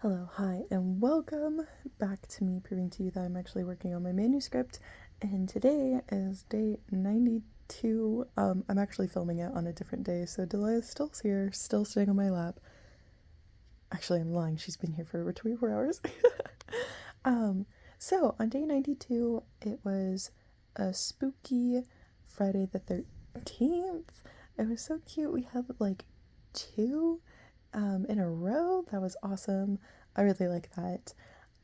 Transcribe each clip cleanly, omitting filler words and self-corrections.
Hello, hi, and welcome back to me proving to you that I'm actually working on my manuscript. And today is day 92. I'm actually filming it on a different day, so Delia's still here, still sitting on my lap. Actually, I'm lying, she's been here for over 24 hours. um, so on day 92, it was a spooky Friday the 13th. It was so cute. We had like two in a row. That was awesome. I really like that.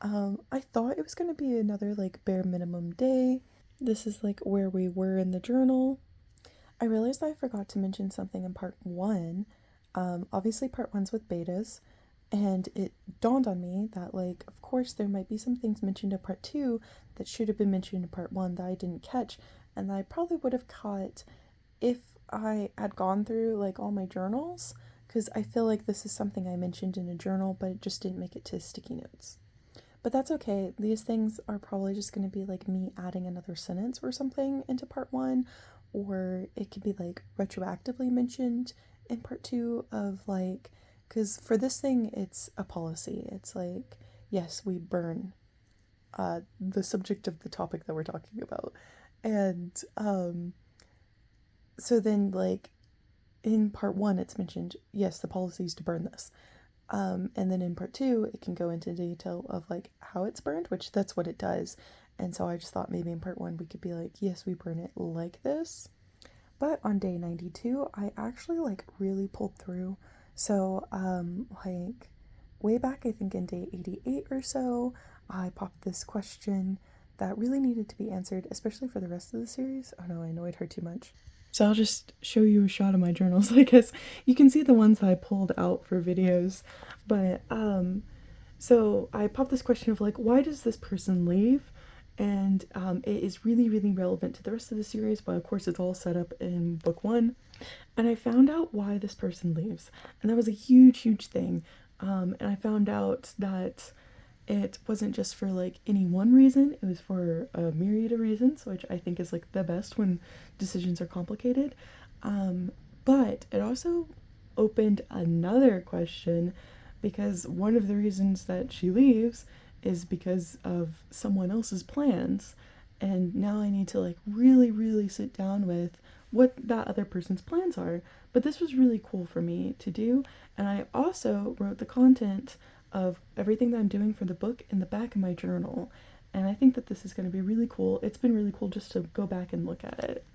I thought it was going to be another like bare minimum day. This is like where we were in the journal. I realized I forgot to mention something in part one. Obviously, part one's with betas, and it dawned on me that, like, of course, there might be some things mentioned in part two that should have been mentioned in part one that I didn't catch, and that I probably would have caught if I had gone through like all my journals, because I feel like this is something I mentioned in a journal, but it just didn't make it to sticky notes. But that's okay. These things are probably just going to be like me adding another sentence or something into part one, or it could be like retroactively mentioned in part two of like, because for this thing, it's a policy. It's like, yes, we burn the subject of the topic that we're talking about. And so then, like, in part one, it's mentioned, yes, the policy is to burn this. And then in part two, it can go into detail of like how it's burned, which that's what it does. And so I just thought maybe in part one, we could be like, yes, we burn it like this. But on day 92, I actually like really pulled through. So, like, way back, I think in day 88 or so, I popped this question that really needed to be answered, especially for the rest of the series. Oh no, I annoyed her too much. So I'll just show you a shot of my journals. I guess you can see the ones that I pulled out for videos. But so I popped this question of like, why does this person leave? And it is really, really relevant to the rest of the series, but of course it's all set up in book one. And I found out why this person leaves, and that was a huge, huge thing. And I found out that it wasn't just for like any one reason, it was for a myriad of reasons, which I think is like the best when decisions are complicated. But it also opened another question, because one of the reasons that she leaves is because of someone else's plans. And now I need to like really, really sit down with what that other person's plans are. But this was really cool for me to do. And I also wrote the content of everything that I'm doing for the book in the back of my journal. And I think that this is going to be really cool. It's been really cool just to go back and look at it.